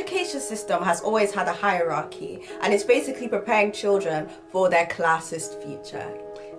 education system has always had a hierarchy, and it's basically preparing children for their classist future.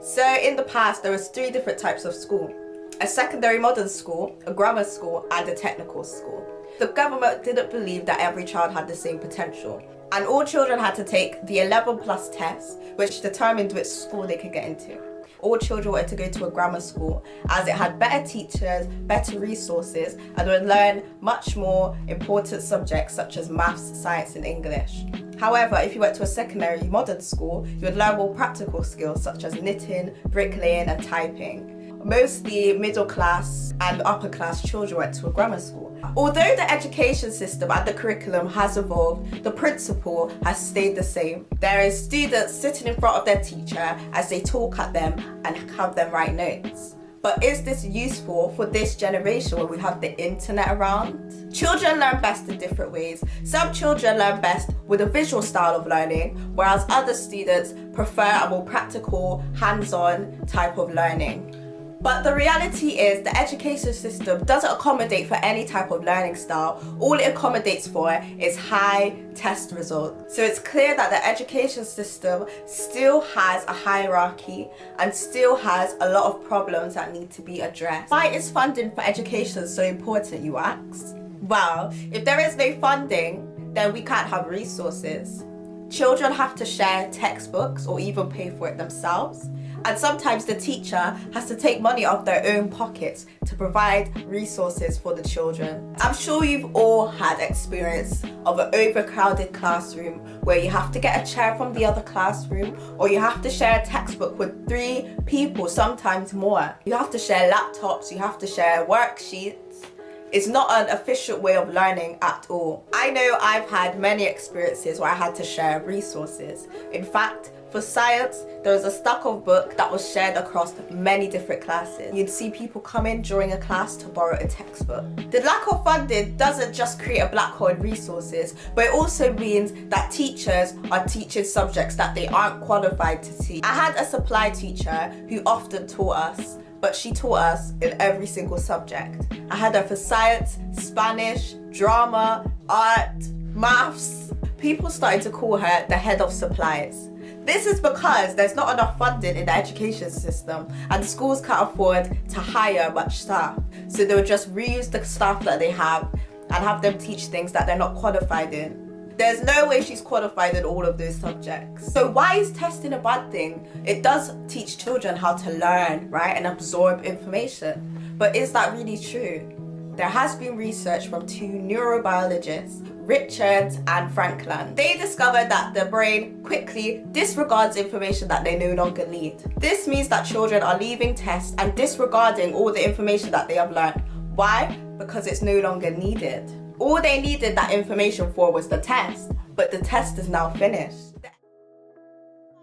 So in the past, there was three different types of school: a secondary modern school, a grammar school, and a technical school. The government didn't believe that every child had the same potential, and all children had to take the 11 plus test, which determined which school they could get into. All children wanted to go to a grammar school as it had better teachers, better resources, and would learn much more important subjects such as maths, science, and English. However, if you went to a secondary modern school, you would learn more practical skills such as knitting, bricklaying, and typing. Mostly middle class and upper class children went to a grammar school. Although the education system and the curriculum has evolved, the principle has stayed the same. There is students sitting in front of their teacher as they talk at them and have them write notes. But is this useful for this generation when we have the internet around? Children learn best in different ways. Some children learn best with a visual style of learning, whereas other students prefer a more practical, hands-on type of learning. But the reality is the education system doesn't accommodate for any type of learning style. All it accommodates for is high test results. So it's clear that the education system still has a hierarchy and still has a lot of problems that need to be addressed. Why is funding for education so important, you ask? Well, if there is no funding, then we can't have resources. Children have to share textbooks or even pay for it themselves. And sometimes the teacher has to take money off their own pockets to provide resources for the children. I'm sure you've all had experience of an overcrowded classroom where you have to get a chair from the other classroom, or you have to share a textbook with 3 people, sometimes more. You have to share laptops, you have to share worksheets. It's not an efficient way of learning at all. I know I've had many experiences where I had to share resources. In fact, for science, there was a stack of book that was shared across many different classes. You'd see people come in during a class to borrow a textbook. The lack of funding doesn't just create a black hole in resources, but it also means that teachers are teaching subjects that they aren't qualified to teach. I had a supply teacher who often taught us, but she taught us in every single subject. I had her for science, Spanish, drama, art, maths. People started to call her the head of supplies. This is because there's not enough funding in the education system and schools can't afford to hire much staff. So they would just reuse the staff that they have and have them teach things that they're not qualified in. There's no way she's qualified in all of those subjects. So why is testing a bad thing? It does teach children how to learn, right, and absorb information. But is that really true? There has been research from 2 neurobiologists, Richards and Franklin. They discovered that the brain quickly disregards information that they no longer need. This means that children are leaving tests and disregarding all the information that they have learned. Why? Because it's no longer needed. All they needed that information for was the test, but the test is now finished.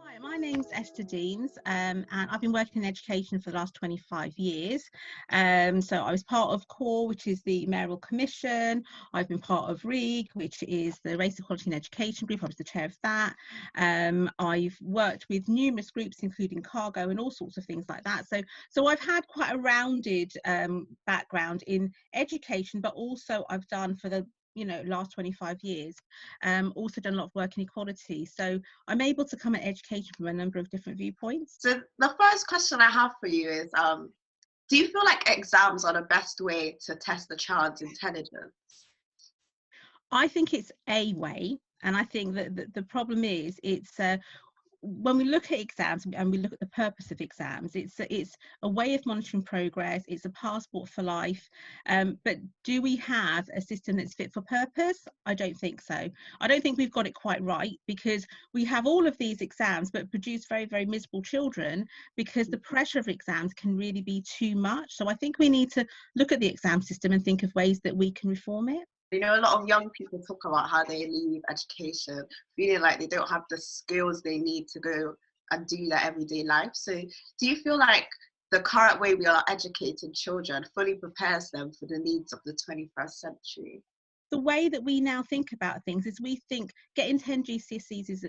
Hi, my name's Esther Deans, and I've been working in education for the last 25 years. So I was part of CORE, which is the Mayoral Commission. I've been part of REG, which is the Race Equality in Education group. I was the chair of that. I've worked with numerous groups, including Cargo and all sorts of things like that. So I've had quite a rounded background in education, but also I've done for the last 25 years, also done a lot of work in equality. So I'm able to come at education from a number of different viewpoints. So the first question I have for you is, do you feel like exams are the best way to test a child's intelligence? I think it's a way, and I think that the problem is it's when we look at exams and we look at the purpose of exams, it's a way of monitoring progress, it's a passport for life, but do we have a system that's fit for purpose? I don't think so. I don't think we've got it quite right, because we have all of these exams but produce very, very miserable children because the pressure of exams can really be too much. So I think we need to look at the exam system and think of ways that we can reform it. You know, a lot of young people talk about how they leave education feeling like they don't have the skills they need to go and do their everyday life. So do you feel like the current way we are educating children fully prepares them for the needs of the 21st century? the way that we now think about things is we think getting 10 GCSEs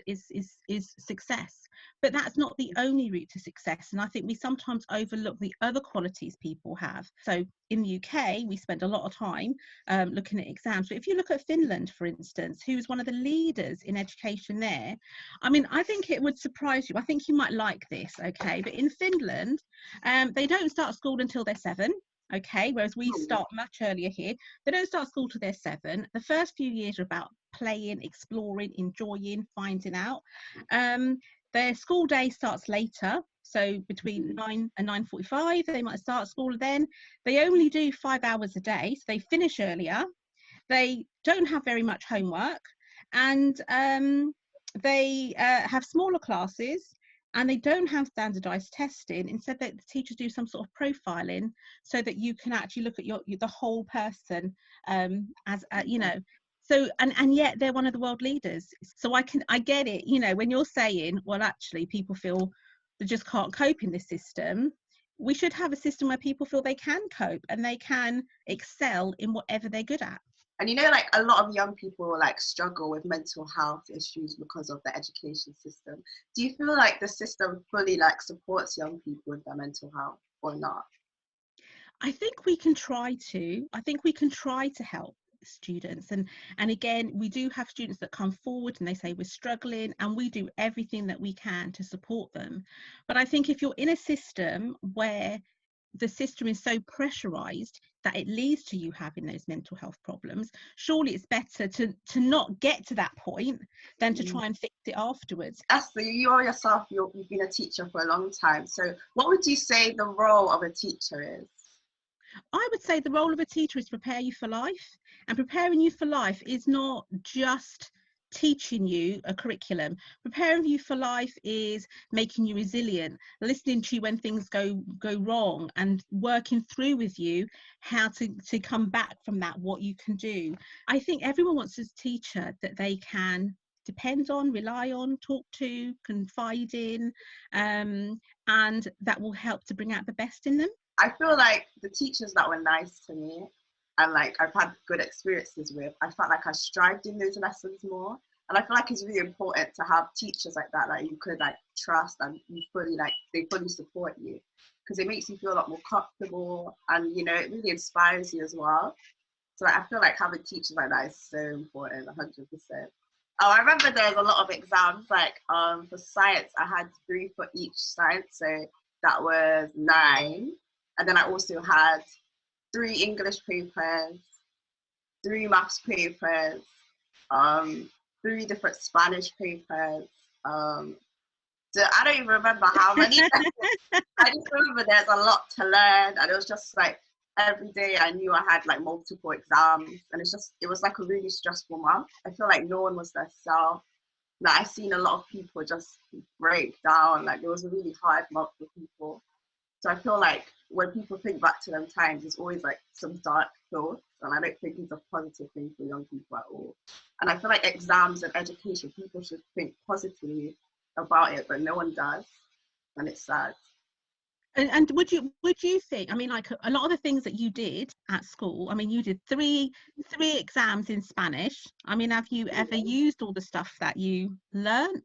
is success, but that's not the only route to success. And I think we sometimes overlook the other qualities people have. So in the UK, we spend a lot of time looking at exams. But if you look at Finland, for instance, who's one of the leaders in education there, I mean, I think it would surprise you. I think you might like this, okay? But in Finland, they don't start school until they're 7. Okay, whereas we start much earlier here. They don't start school till they're 7. The first few years are about playing, exploring, enjoying, finding out. Their school day starts later, so between 9 and 9:45 they might start school. Then they only do 5 hours a day, so they finish earlier. They don't have very much homework, and they have smaller classes, and they don't have standardized testing. Instead, the teachers do some sort of profiling so that you can actually look at the whole person as you know. So and yet they're one of the world leaders. So I get it, you know, when you're saying, well, actually people feel they just can't cope in this system. We should have a system where people feel they can cope and they can excel in whatever they're good at. And you know, like a lot of young people like struggle with mental health issues because of the education system. Do you feel like the system fully like supports young people with their mental health or not? I think we can try to. I think we can try to help students, and again, we do have students that come forward and they say we're struggling, and we do everything that we can to support them. But I think if you're in a system where the system is so pressurized that it leads to you having those mental health problems, surely it's better to not get to that point than to try and fix it afterwards. Esther, you are yourself, you've been a teacher for a long time. So what would you say the role of a teacher is? I would say the role of a teacher is prepare you for life, and preparing you for life is not just teaching you a curriculum. Preparing you for life is making you resilient, listening to you when things go wrong, and working through with you how to come back from that, what you can do. I think everyone wants a teacher that they can depend on, rely on, talk to, confide in, and that will help to bring out the best in them. I feel like the teachers that were nice to me and like I've had good experiences with, I felt like I strived in those lessons more. And I feel like it's really important to have teachers like that you could like trust, and you fully like they fully support you, because it makes you feel a lot more comfortable, and you know, it really inspires you as well. So like, I feel like having teachers like that is so important, 100%. Oh, I remember there was a lot of exams, like for science I had 3 for each science, so that was 9. And then I also had 3 English papers, 3 maths papers, 3 different Spanish papers. So I don't even remember how many. I just remember there's a lot to learn, and it was just like every day I knew I had like multiple exams, and it was like a really stressful month. I feel like no one was their self. Like I've seen a lot of people just break down. Like it was a really hard month for people. So I feel like when people think back to them times, it's always like some dark thoughts, and I don't think it's a positive thing for young people at all. And I feel like exams and education, people should think positively about it, but no one does, and it's sad. And would you think, I mean, like a lot of the things that you did at school, I mean, you did three exams in Spanish. I mean, have you ever used all the stuff that you learned?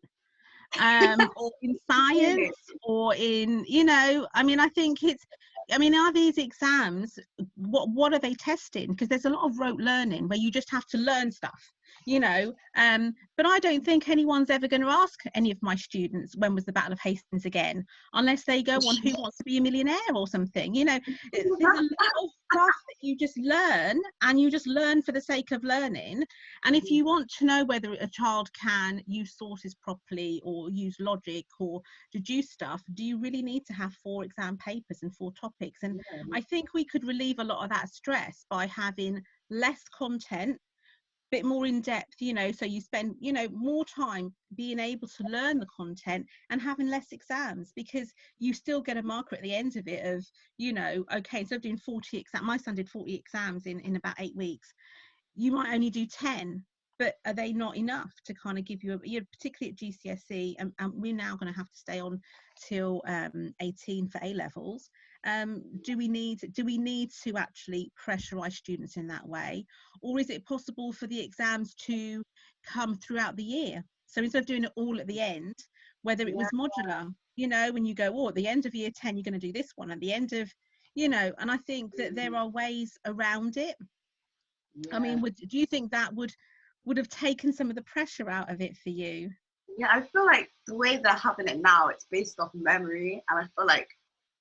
Or in science, or in, you know, I mean, I think are these exams, what are they testing? Because there's a lot of rote learning where you just have to learn stuff, you know, but I don't think anyone's ever going to ask any of my students when was the Battle of Hastings again, unless they go on Who Wants to Be a Millionaire or something, you know. There's a lot of stuff that you just learn, and you just learn for the sake of learning. And if you want to know whether a child can use sources properly or use logic or deduce stuff, do you really need to have 4 exam papers and 4 topics? And I think we could relieve a lot of that stress by having less content, bit more in depth, you know, so you spend, you know, more time being able to learn the content and having less exams, because you still get a marker at the end of it of, you know, okay, instead of doing 40 exams, my son did 40 exams in about 8 weeks, you might only do 10 but are they not enough to kind of give you particularly at GCSE, and we're now going to have to stay on till 18 for A levels. Do we need to actually pressurize students in that way, or is it possible for the exams to come throughout the year? So instead of doing it all at the end, whether it was modular, you know, when you go, oh, at the end of year 10 you're going to do this one, at the end of, you know, and I think that there are ways around it. I mean, do you think that would have taken some of the pressure out of it for you? Yeah, I feel like the way they're having it now, it's based off memory, and I feel like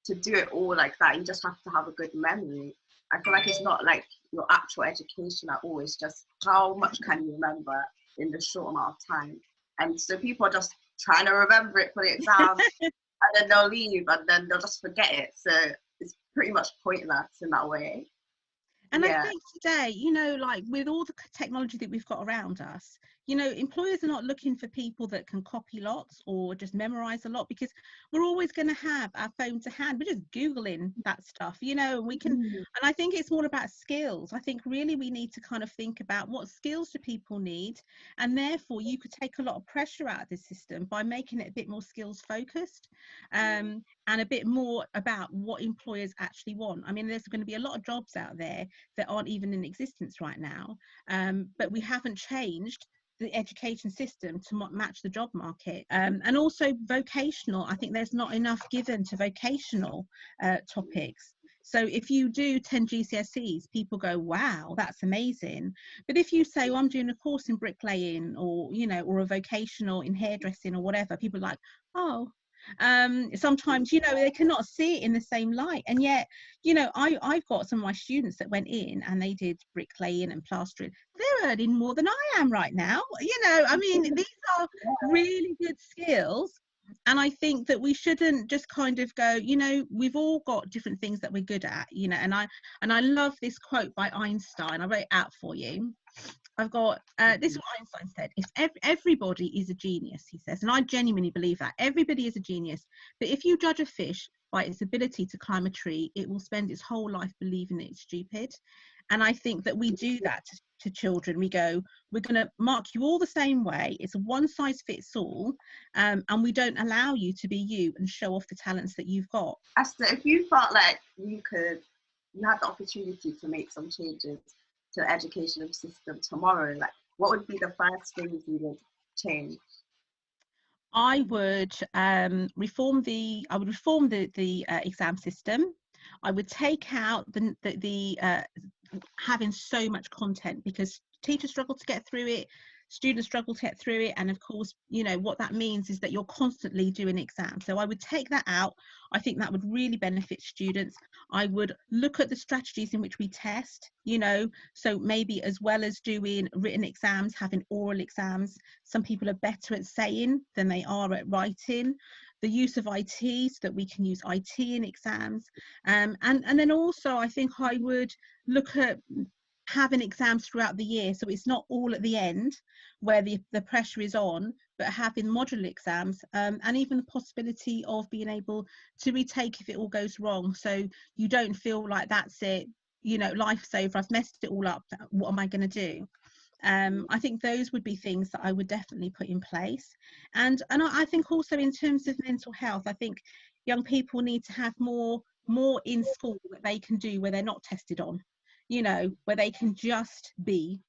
to do it all like that, you just have to have a good memory. I feel like it's not like your actual education at all. It's just how much can you remember in the short amount of time. And so people are just trying to remember it for the exam, and then they'll leave, and then they'll just forget it. So it's pretty much pointless in that way. And I think today, you know, like with all the technology that we've got around us, you know, employers are not looking for people that can copy lots or just memorize a lot, because we're always going to have our phone to hand. We're just Googling that stuff, you know, and we can, and I think it's more about skills. I think really we need to kind of think about what skills do people need, and therefore you could take a lot of pressure out of the system by making it a bit more skills focused, and a bit more about what employers actually want. I mean, there's going to be a lot of jobs out there that aren't even in existence right now, but we haven't changed the education system to match the job market. And also vocational, I think there's not enough given to vocational topics. So if you do 10 GCSEs, people go, wow, that's amazing. But if you say, I'm doing a course in bricklaying, or, you know, or a vocational in hairdressing or whatever, people are like, oh, sometimes, you know, they cannot see it in the same light. And yet, you know, I've got some of my students that went in and they did bricklaying and plastering. They're earning more than I am right now. You know, I mean, these are really good skills. And I think that we shouldn't just kind of go, you know, we've all got different things that we're good at, you know, and I love this quote by Einstein. I wrote it out for you. I've got, this is what Einstein said: if everybody is a genius, he says, and I genuinely believe that. Everybody is a genius, but if you judge a fish by its ability to climb a tree, it will spend its whole life believing that it's stupid. And I think that we do that to children. We go, we're going to mark you all the same way. It's a one size fits all, and we don't allow you to be you and show off the talents that you've got. Esther, if you felt like you had the opportunity to make some changes to the education system tomorrow, like what would be the first things you would change? I would reform the exam system. I would take out the having so much content, because teachers struggle to get through it, students struggle to get through it, and of course, you know, what that means is that you're constantly doing exams. So I would take that out. I think that would really benefit students. I would look at the strategies in which we test, you know, so maybe as well as doing written exams, having oral exams. Some people are better at saying than they are at writing. The use of IT, so that we can use IT in exams, and then also I think I would look at having exams throughout the year, so it's not all at the end where the pressure is on, but having modular exams, and even the possibility of being able to retake if it all goes wrong, so you don't feel like that's it, you know, life's over, I've messed it all up, what am I going to do? I think those would be things that I would definitely put in place. And I think also in terms of mental health, I think young people need to have more in school that they can do where they're not tested on, you know, where they can just be.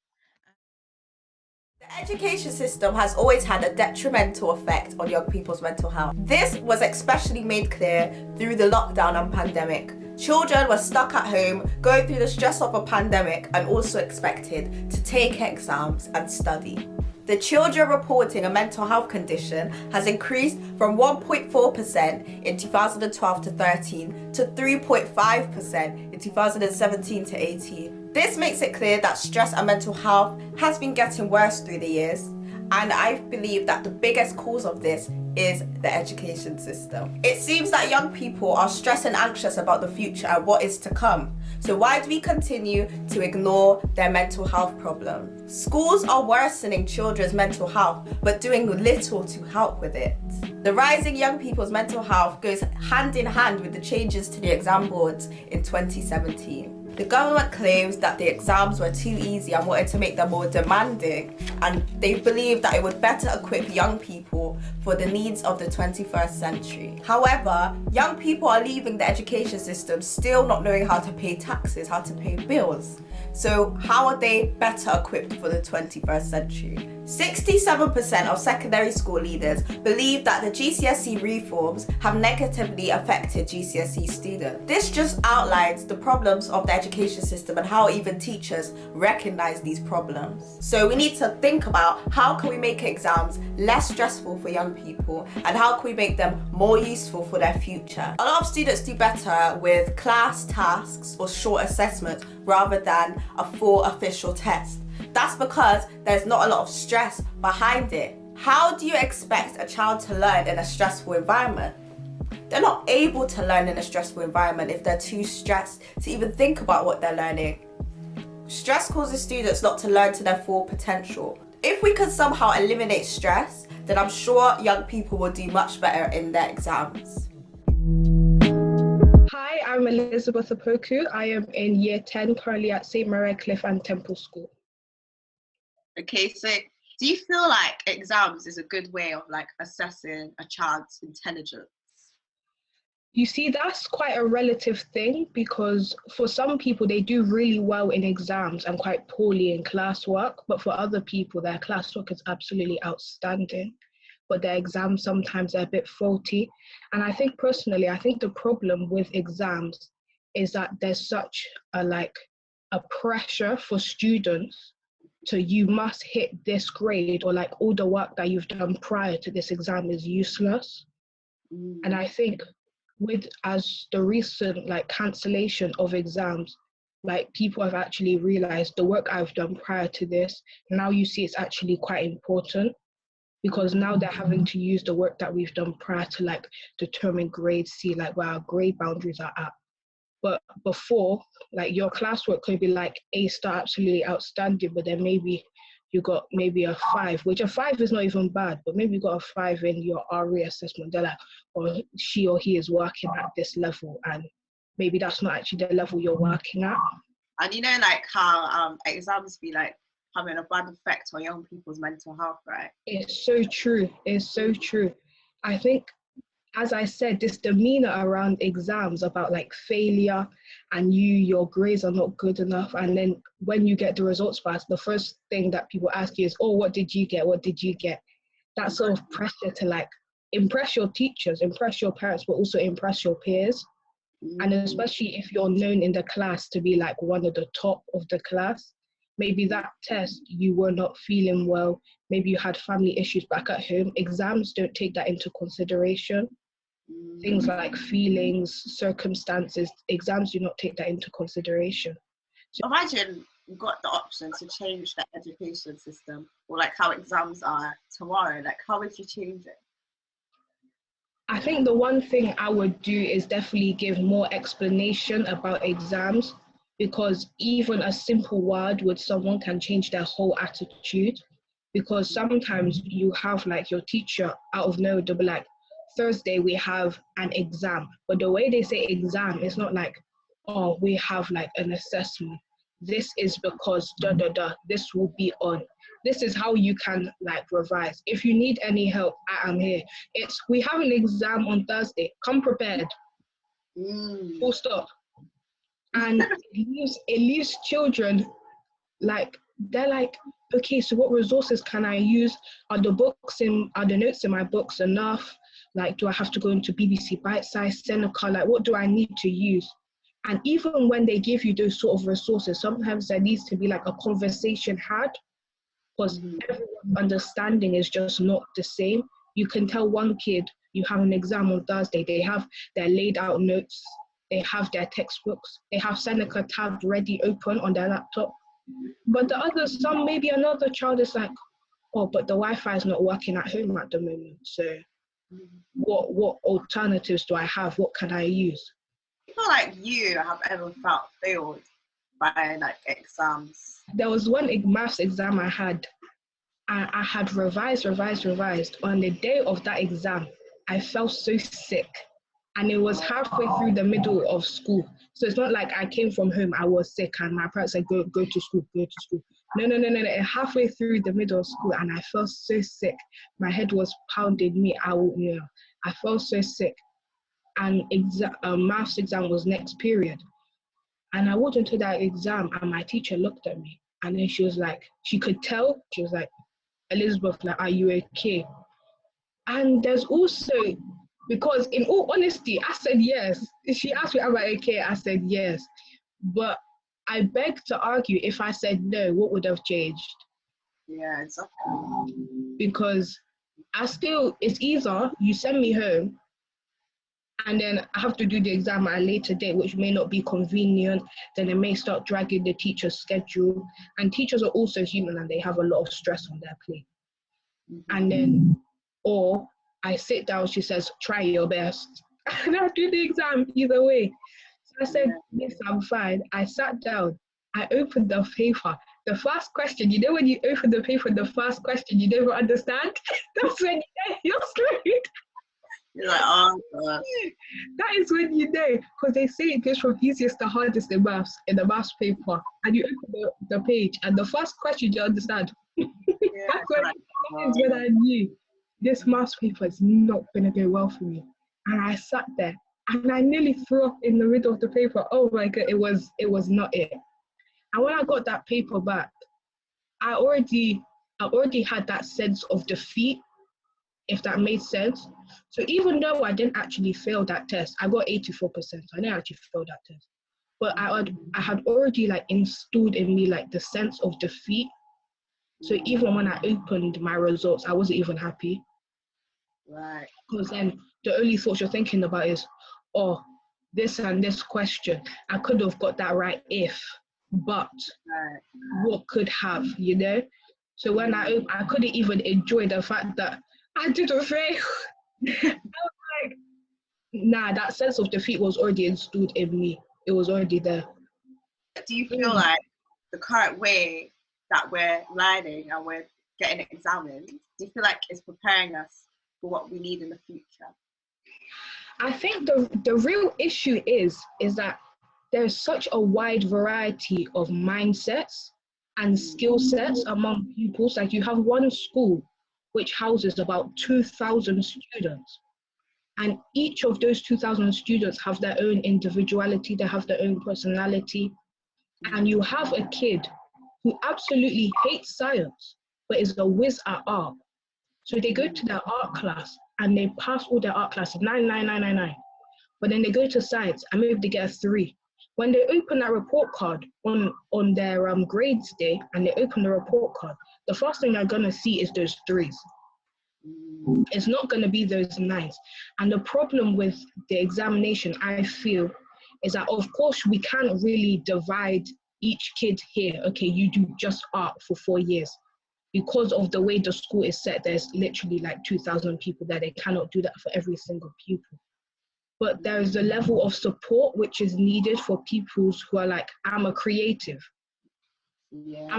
The education system has always had a detrimental effect on young people's mental health. This was especially made clear through the lockdown and pandemic. Children were stuck at home, going through the stress of a pandemic, and also expected to take exams and study. The children reporting a mental health condition has increased from 1.4% in 2012 to 13 to 3.5% in 2017 to 18. This makes it clear that stress and mental health has been getting worse through the years, and I believe that the biggest cause of this is the education system. It seems that young people are stressed and anxious about the future and what is to come. So why do we continue to ignore their mental health problems? Schools are worsening children's mental health, but doing little to help with it. The rising young people's mental health goes hand in hand with the changes to the exam boards in 2017. The government claims that the exams were too easy and wanted to make them more demanding, and they believe that it would better equip young people for the needs of the 21st century. However, young people are leaving the education system still not knowing how to pay taxes, how to pay bills. So how are they better equipped for the 21st century? 67% of secondary school leaders believe that the GCSE reforms have negatively affected GCSE students. This just outlines the problems of the education system and how even teachers recognize these problems. So we need to think about how can we make exams less stressful for young people and how can we make them more useful for their future. A lot of students do better with class tasks or short assessments rather than a full official test. That's because there's not a lot of stress behind it. How do you expect a child to learn in a stressful environment? They're not able to learn in a stressful environment if they're too stressed to even think about what they're learning. Stress causes students not to learn to their full potential. If we could somehow eliminate stress, then I'm sure young people will do much better in their exams. Hi, I'm Elizabeth Opoku. I am in year 10 currently at St. Mary Cliff and Temple School. Okay, so do you feel like exams is a good way of like assessing a child's intelligence? You see, that's quite a relative thing because for some people, they do really well in exams and quite poorly in classwork. But for other people, their classwork is absolutely outstanding, but their exams sometimes are a bit faulty. And I think personally, I think the problem with exams is that there's such a pressure for students to you must hit this grade, or like all the work that you've done prior to this exam is useless. And I think with as the recent like cancellation of exams, like people have actually realized the work I've done prior to this, now you see it's actually quite important because now they're having to use the work that we've done prior to like determine grades, see like where our grade boundaries are at. But before, like your classwork could be like A star, absolutely outstanding, but then maybe you got maybe a 5, which a 5 is not even bad, but maybe you got a 5 in your RE assessment. They're like, or she or he is working at this level, and maybe that's not actually the level you're working at. And you know, like how exams be like having a bad effect on young people's mental health, right? It's so true. It's so true. I think, as I said, this demeanor around exams about like failure and your grades are not good enough. And then when you get the results back, the first thing that people ask you is, oh, what did you get? What did you get? That sort of pressure to like impress your teachers, impress your parents, but also impress your peers. And especially if you're known in the class to be like one of the top of the class, maybe that test you were not feeling well, maybe you had family issues back at home. Exams don't take that into consideration. Things like feelings, circumstances, exams do not take that into consideration. So imagine you got the option to change the education system or like how exams are tomorrow, like how would you change it? I think the one thing I would do is definitely give more explanation about exams, because even a simple word with someone can change their whole attitude. Because sometimes you have like your teacher out of nowhere, they'll be like, Thursday we have an exam. But the way they say exam, it's not like, oh, we have like an assessment. This is because this will be on. This is how you can like revise. If you need any help, I am here. It's we have an exam on Thursday. Come prepared. Full stop. And it leaves children like they're like, okay, so what resources can I use? Are the notes in my books enough? Like, do I have to go into BBC Bite-Size, Seneca? Like, what do I need to use? And even when they give you those sort of resources, sometimes there needs to be like a conversation had, because everyone's understanding is just not the same. You can tell one kid, you have an exam on Thursday, they have their laid out notes, they have their textbooks, they have Seneca tab ready open on their laptop. But the others, maybe another child is like, oh, but the Wi-Fi is not working at home at the moment. So what alternatives do I have? What can I use? I feel like you have ever felt failed by like exams. There was one maths exam I had. I had revised. On the day of that exam, I felt so sick. And it was halfway through the middle of school. So it's not like I came from home, I was sick, and my parents said, go to school, go to school. No. Halfway through the middle of school, and I felt so sick. My head was pounding me out. I felt so sick. And maths exam was next period. And I walked into that exam, and my teacher looked at me, and then she was like, she could tell, she was like, Elizabeth, like, are you okay? And there's also, because in all honesty, I said yes. She asked me, am I okay? I said yes. But I beg to argue, if I said no, what would have changed? Yeah, exactly. Because it's either you send me home and then I have to do the exam at a later date, which may not be convenient, then it may start dragging the teacher's schedule. And teachers are also human and they have a lot of stress on their plate. Mm-hmm. And then, or I sit down, she says, try your best. And I'll do the exam either way. So I said, yes, I'm fine. I sat down, I opened the paper. The first question, when you open the paper, the first question you never understand, that's when you're screwed. You're like, oh God. That is when because they say it goes from easiest to hardest in the maths paper. And you open the page, and the first question you understand. Yeah, that is when I knew this maths paper is not going to go well for me. And I sat there, and I nearly threw up in the middle of the paper. Oh my God, it was not it. And when I got that paper back, I already had that sense of defeat, if that made sense. So even though I didn't actually fail that test, I got 84%. I didn't actually fail that test. But I had already like instilled in me like the sense of defeat. So even when I opened my results, I wasn't even happy. Right. Because then the only thoughts you're thinking about is, oh, this and this question, I could have got that right if, but what could have, So when I couldn't even enjoy the fact that I didn't fail. I was like, nah, that sense of defeat was already instilled in me. It was already there. Do you feel like the current way that we're learning and we're getting examined, do you feel like it's preparing us for what we need in the future? I think the real issue is that there's such a wide variety of mindsets and skill sets among pupils. Like you have one school which houses about 2,000 students. And each of those 2,000 students have their own individuality, they have their own personality. And you have a kid who absolutely hates science, but is a whiz at art. So they go to their art class and they pass all their art classes, 9. But then they go to science and maybe they get a 3. When they open that report card on their grades day and they open the report card, the first thing they're going to see is those 3s. It's not going to be those 9s. And the problem with the examination, I feel, is that of course we can't really divide each kid here. Okay, you do just art for 4 years. Because of the way the school is set, there's literally like 2,000 people there. They cannot do that for every single pupil. But there is a level of support which is needed for pupils who are like, I'm a creative. Yeah.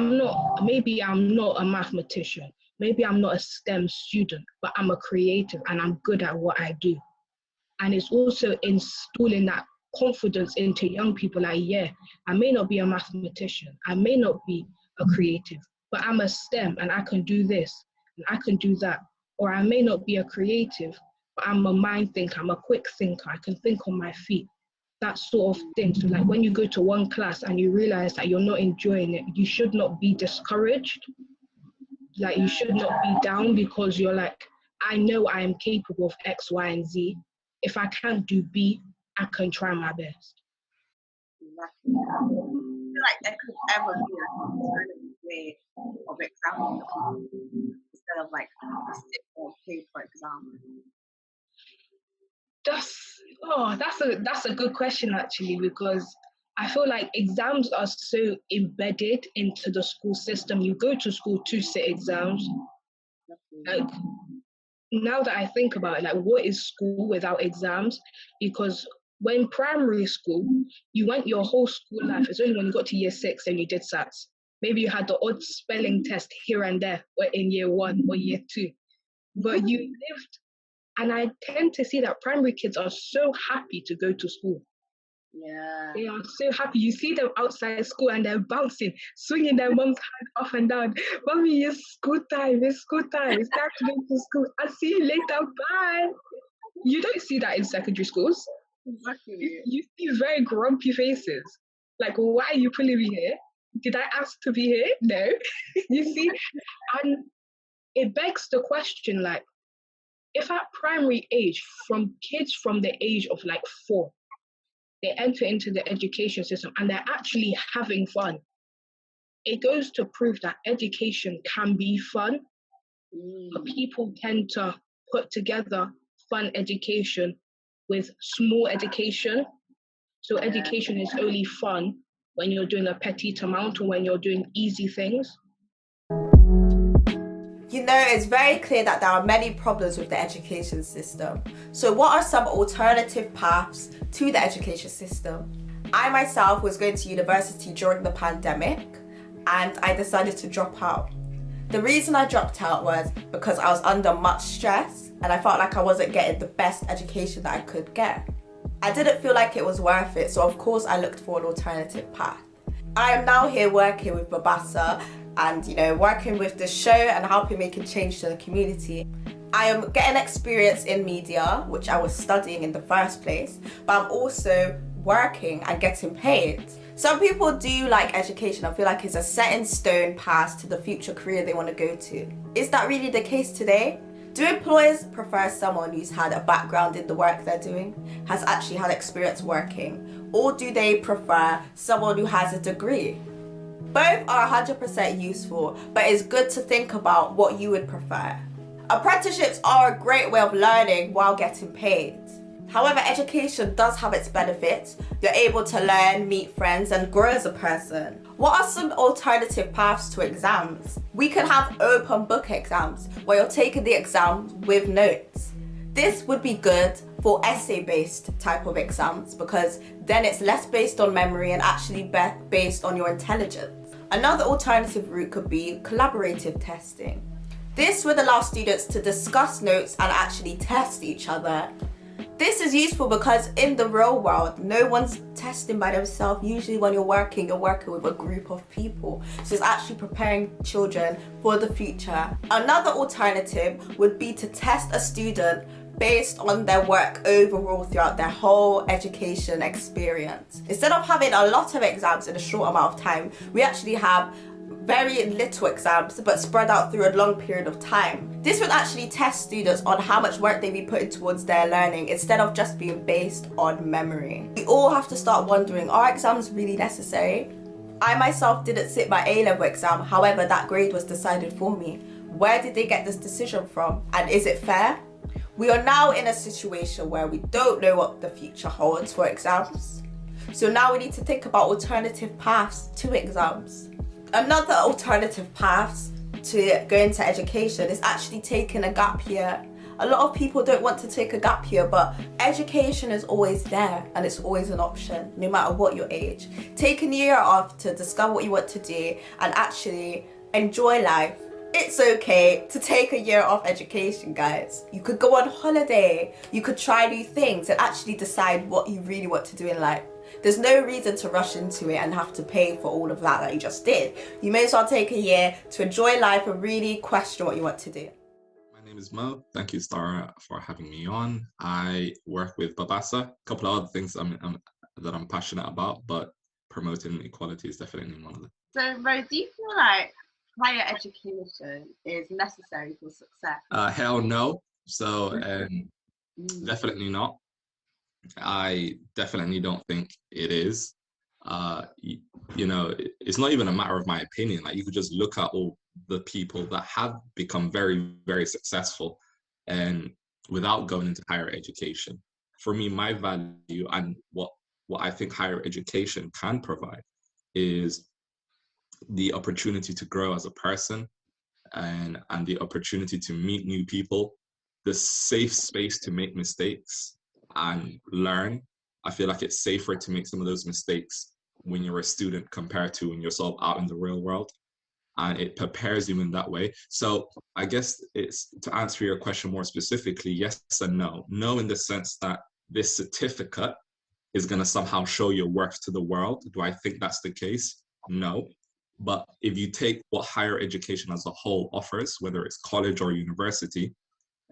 Maybe I'm not a mathematician. Maybe I'm not a STEM student, but I'm a creative and I'm good at what I do. And it's also instilling that confidence into young people like, yeah, I may not be a mathematician. I may not be a creative, but I'm a STEM and I can do this and I can do that. Or I may not be a creative, but I'm a mind thinker, I'm a quick thinker, I can think on my feet, that sort of thing. So like when you go to one class and you realize that you're not enjoying it, you should not be discouraged. Like you should not be down because you're like, I know I am capable of X, Y, and Z. If I can't do B, I can try my best. Exactly. I feel like there could ever be an alternative way of examining instead of like a sit or paper exam. That's a good question actually, because I feel like exams are so embedded into the school system. You go to school to sit exams. Like now that I think about it, like what is school without exams? Because when primary school, you went your whole school life. It's only when you got to year 6 and you did SATs. Maybe you had the odd spelling test here and there, or in year 1 or year 2. But you lived, and I tend to see that primary kids are so happy to go to school. Yeah. They are so happy. You see them outside school and they're bouncing, swinging their mom's hand up and down. Mommy, it's school time. It's school time. It's time to go to school. I'll see you later. Bye. You don't see that in secondary schools. Exactly. You see very grumpy faces. Like, why are you pulling me here? Did I ask to be here? No. You see? And it begs the question, like, if at primary age, from kids from the age of like 4, they enter into the education system and they're actually having fun, it goes to prove that education can be fun. But people tend to put together fun education with small education. So education is only fun when you're doing a petit amount or when you're doing easy things. You know, it's very clear that there are many problems with the education system. So what are some alternative paths to the education system? I myself was going to university during the pandemic and I decided to drop out. The reason I dropped out was because I was under much stress and I felt like I wasn't getting the best education that I could get. I didn't feel like it was worth it, so of course I looked for an alternative path. I am now here working with Babasa and, you know, working with the show and helping make a change to the community. I am getting experience in media, which I was studying in the first place, but I'm also working and getting paid. Some people do like education and feel like it's a set in stone path to the future career they want to go to. Is that really the case today? Do employers prefer someone who's had a background in the work they're doing, has actually had experience working, or do they prefer someone who has a degree? Both are 100% useful, but it's good to think about what you would prefer. Apprenticeships are a great way of learning while getting paid. However, education does have its benefits. You're able to learn, meet friends, and grow as a person. What are some alternative paths to exams? We can have open book exams where you're taking the exam with notes. This would be good for essay-based type of exams because then it's less based on memory and actually based on your intelligence. Another alternative route could be collaborative testing. This would allow students to discuss notes and actually test each other. This is useful because in the real world, no one's testing by themselves. Usually when you're working with a group of people. So it's actually preparing children for the future. Another alternative would be to test a student based on their work overall throughout their whole education experience. Instead of having a lot of exams in a short amount of time, we actually have very little exams but spread out through a long period of time. This would actually test students on how much work they be putting towards their learning instead of just being based on memory. We all have to start wondering, are exams really necessary? I myself didn't sit my A-level exam, however that grade was decided for me. Where did they get this decision from, and is it fair? We are now in a situation where we don't know what the future holds for exams. So now we need to think about alternative paths to exams. Another alternative path to go into education is actually taking a gap year. A lot of people don't want to take a gap year, but education is always there and it's always an option, no matter what your age. Take a year off to discover what you want to do and actually enjoy life. It's okay to take a year off education, guys. You could go on holiday, you could try new things and actually decide what you really want to do in life. There's no reason to rush into it and have to pay for all of that you just did. You may as well take a year to enjoy life and really question what you want to do. My name is Mo. Thank you, Stara, for having me on. I work with Babasa. A couple of other things that I'm passionate about, but promoting equality is definitely one of them. So, Mo, do you feel like higher education is necessary for success? Hell no. So definitely not. I definitely don't think it is. You know, it's not even a matter of my opinion. Like, you could just look at all the people that have become very, very successful and without going into higher education. For me, my value and what I think higher education can provide is the opportunity to grow as a person and the opportunity to meet new people, the safe space to make mistakes and learn. I feel like it's safer to make some of those mistakes when you're a student compared to when you're sort of out in the real world, and it prepares you in that way. So I guess it's, to answer your question more specifically, yes and no. No, in the sense that this certificate is going to somehow show your worth to the world. Do I think that's the case? No. But if you take what higher education as a whole offers, whether it's college or university,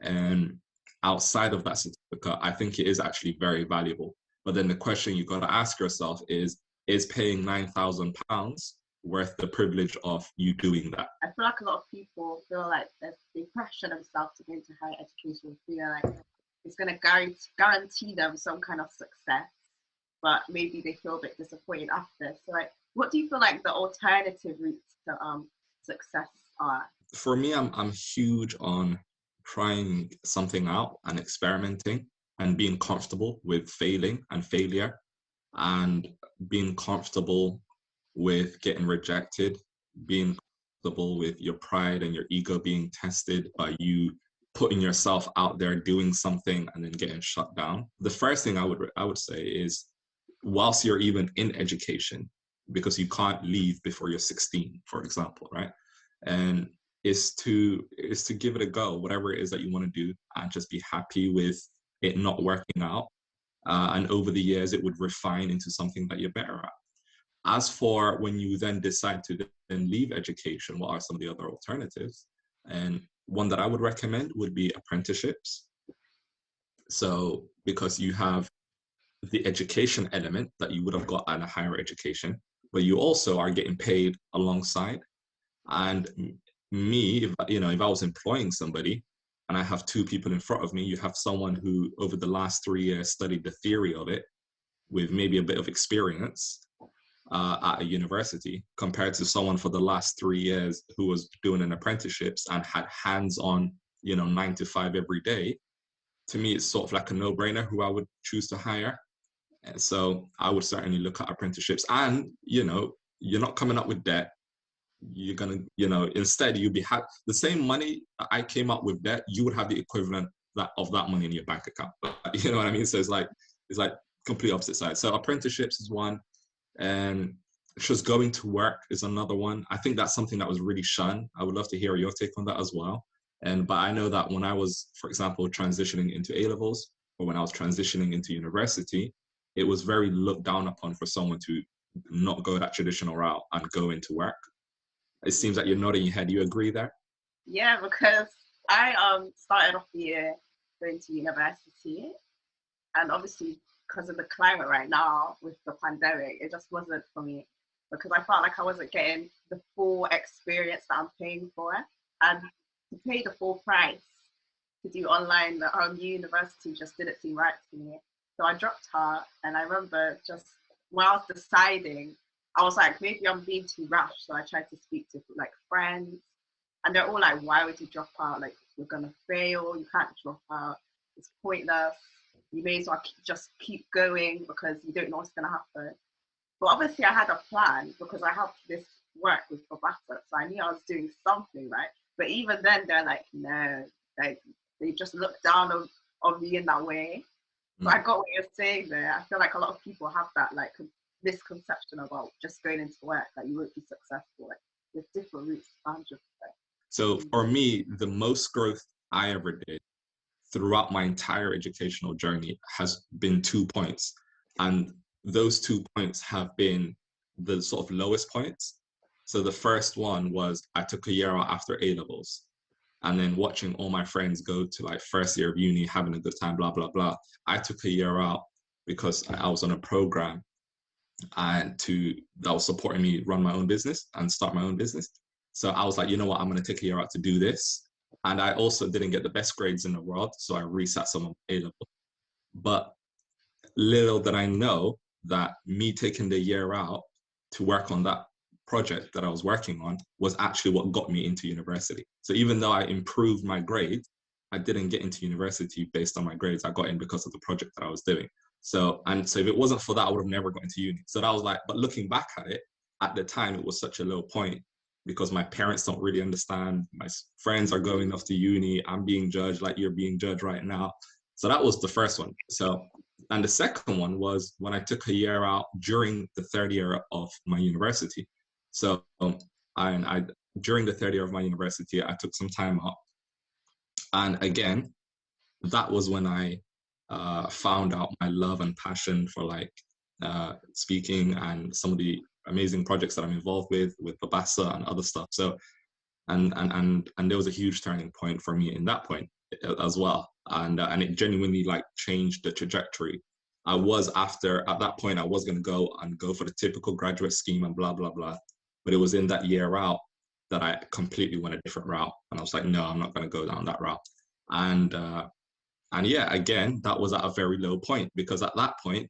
and outside of that certificate, I think it is actually very valuable. But then the question you got to ask yourself is paying £9,000 worth the privilege of you doing that? I feel like a lot of people feel like they pressure themselves to go into higher education, feel like it's going to guarantee them some kind of success, but maybe they feel a bit disappointed after. So like, what do you feel like the alternative routes to success are? For me, I'm huge on trying something out and experimenting and being comfortable with failing and failure, and being comfortable with getting rejected, being comfortable with your pride and your ego being tested by you putting yourself out there doing something and then getting shut down. The first thing I would say is, whilst you're even in education, because you can't leave before you're 16, for example, right? And is to give it a go, whatever it is that you want to do, and just be happy with it not working out. And over the years, it would refine into something that you're better at. As for when you then decide to then leave education, what are some of the other alternatives? And one that I would recommend would be apprenticeships. So because you have the education element that you would have got at a higher education, but you also are getting paid alongside. And me, if I was employing somebody and I have two people in front of me, you have someone who over the last 3 years studied the theory of it with maybe a bit of experience at a university, compared to someone for the last 3 years who was doing an apprenticeships and had hands-on, 9 to 5 every day. To me, it's sort of like a no-brainer who I would choose to hire. And so I would certainly look at apprenticeships. And, you're not coming up with debt. You're going to, instead you'll be the same money I came up with debt, you would have the equivalent of that money in your bank account. You know what I mean? So it's like complete opposite sides. So apprenticeships is one, and just going to work is another one. I think that's something that was really shunned. I would love to hear your take on that as well. But I know that when I was, for example, transitioning into A-levels, or when I was transitioning into university, it was very looked down upon for someone to not go that traditional route and go into work. It seems like you're nodding your head. You agree there? Yeah, because I started off the year going to university, and obviously because of the climate right now with the pandemic, it just wasn't for me, because I felt like I wasn't getting the full experience that I'm paying for, and to pay the full price to do online university just didn't seem right to me. So I dropped out, and I remember just when I was deciding, I was like, maybe I'm being too rash. So I tried to speak to like friends, and they're all like, why would you drop out? Like, you're gonna fail, you can't drop out, it's pointless. You may as well just keep going because you don't know what's gonna happen. But obviously I had a plan because I have this work with Babata, so I knew I was doing something, right? But even then they're like, no, like they just look down on me in that way. So I got what you're saying there. I feel like a lot of people have that like misconception about just going into work, that you won't be successful. Like, there's different routes, 100%. So for me, the most growth I ever did throughout my entire educational journey has been 2 points. And those 2 points have been the sort of lowest points. So the first one was I took a year out after A-levels, and then watching all my friends go to like first year of uni, having a good time, blah, blah, blah. I took a year out because I was on a program that was supporting me run my own business and start my own business. So I was like, you know what, I'm going to take a year out to do this. And I also didn't get the best grades in the world, so I resat some of A-level. But little did I know that me taking the year out to work on that project that I was working on was actually what got me into university. So even though I improved my grades, I didn't get into university based on my grades. I got in because of the project that I was doing. So if it wasn't for that, I would have never got into uni. So that was like, but looking back at it, at the time, it was such a low point because my parents don't really understand. My friends are going off to uni. I'm being judged like you're being judged right now. So that was the first one. And the second one was when I took a year out during the third year of my university. So during the third year of my university, I took some time out. And again, that was when I found out my love and passion for like speaking and some of the amazing projects that I'm involved with Babasa and other stuff. So, and there was a huge turning point for me in that point as well. And it genuinely like changed the trajectory. At that point, I was going to go for the typical graduate scheme and blah, blah, blah. But it was in that year out that I completely went a different route. And I was like, no, I'm not going to go down that route. And yeah, again, that was at a very low point, because at that point,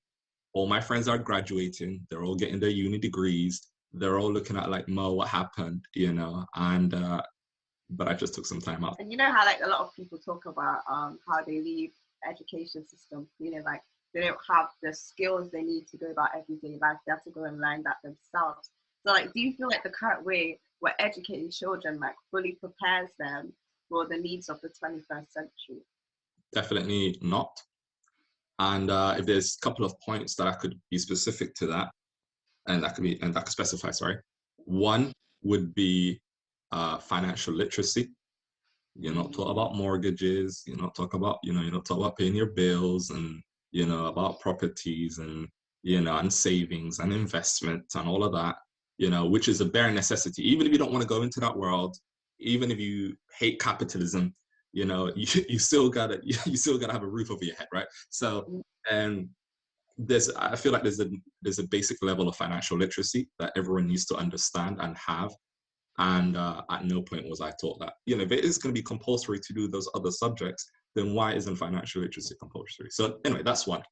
all my friends are graduating. They're all getting their uni degrees. They're all looking at like, Mo, what happened, you know? And, but I just took some time out. And you know how like a lot of people talk about how they leave education system, you know, like they don't have the skills they need to go about everyday life. They have to go and learn that themselves. So like, do you feel like the current way we're educating children like fully prepares them for the needs of the 21st century? Definitely not. And if there's a couple of points that I could be specific to that, and I could specify, sorry. One would be financial literacy. You're not taught about mortgages. You're not talk about, you're not taught about paying your bills and, about properties and, and savings and investments and all of that, which is a bare necessity. Even if you don't want to go into that world, even if you hate capitalism, you still gotta have a roof over your head, right? So, and I feel like there's a basic level of financial literacy that everyone needs to understand and have. And at no point was I taught that. If it is going to be compulsory to do those other subjects, then why isn't financial literacy compulsory? So anyway, that's one.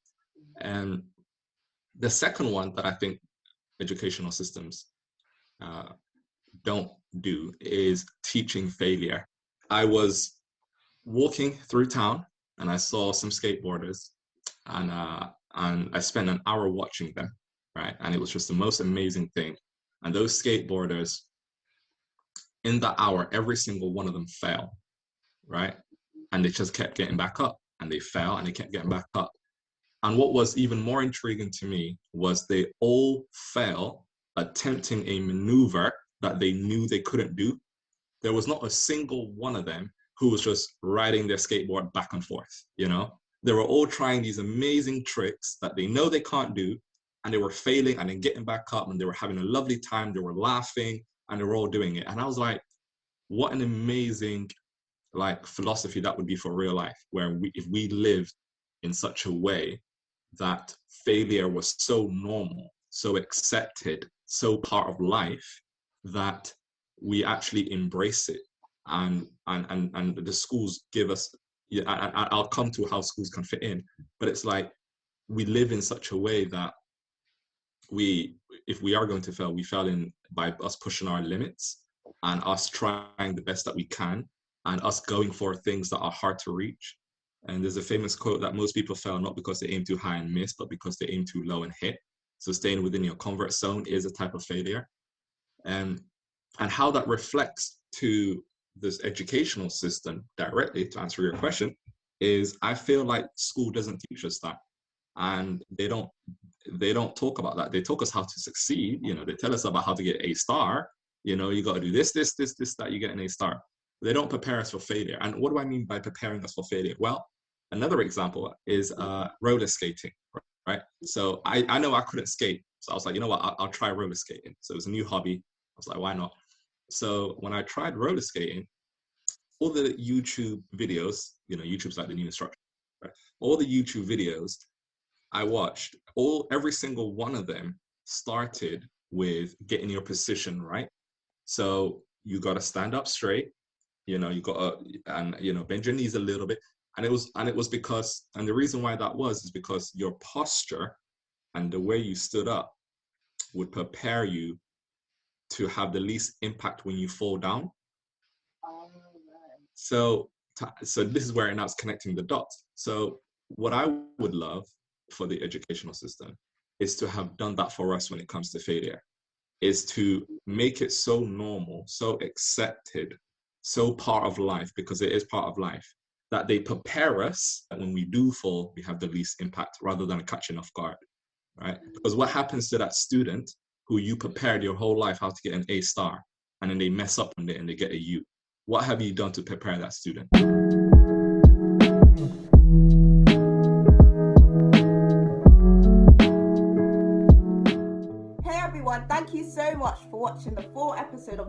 And the second one that I think educational systems don't do is teaching failure. I was walking through town and I saw some skateboarders, and I spent an hour watching them, right? And it was just the most amazing thing. And those skateboarders, in that hour, every single one of them fell, right? And they just kept getting back up, and they fell and they kept getting back up. And what was even more intriguing to me was they all fell attempting a maneuver that they knew they couldn't do. There was not a single one of them who was just riding their skateboard back and forth, They were all trying these amazing tricks that they know they can't do, and they were failing and then getting back up, and they were having a lovely time. They were laughing, and they were all doing it. And I was like, what an amazing philosophy that would be for real life, where if we lived in such a way that failure was so normal, so accepted, so part of life, that we actually embrace it. And the schools give us, I'll come to how schools can fit in, but it's like we live in such a way that if we are going to fail, we fail by us pushing our limits and us trying the best that we can and us going for things that are hard to reach. And there's a famous quote that most people fail not because they aim too high and miss, but because they aim too low and hit. So staying within your comfort zone is a type of failure. And how that reflects to this educational system directly, to answer your question, is I feel like school doesn't teach us that. And they don't talk about that. They talk us how to succeed. They tell us about how to get A star. You got to do this, that, you get an A star. They don't prepare us for failure. And what do I mean by preparing us for failure? Well, another example is roller skating, right? So I know I couldn't skate. So I was like, you know what, I'll try roller skating. So it was a new hobby. I was like, why not? So when I tried roller skating, all the YouTube videos, YouTube's like the new instructor, right? All the YouTube videos I watched, every single one of them started with getting your position right. So you got to stand up straight, you got to, bend your knees a little bit. And it was because, and the reason why that is because your posture and the way you stood up would prepare you to have the least impact when you fall down. So this is where now it's connecting the dots. So what I would love for the educational system is to have done that for us when it comes to failure, is to make it so normal, so accepted, so part of life, because it is part of life, that they prepare us that when we do fall, we have the least impact rather than catching off guard, right? Because what happens to that student who you prepared your whole life how to get an A star, and then they mess up one day and they get a U? What have you done to prepare that student?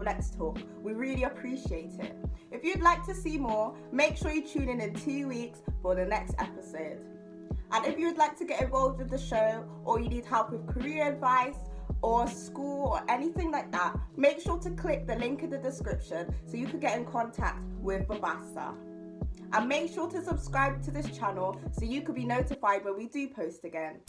Let's Talk. We really appreciate it. If you'd like to see more, make sure you tune in 2 weeks for the next episode. And if you'd like to get involved with the show, or you need help with career advice or school or anything like that, make sure to click the link in the description so you can get in contact with Babasa. And make sure to subscribe to this channel so you can be notified when we do post again.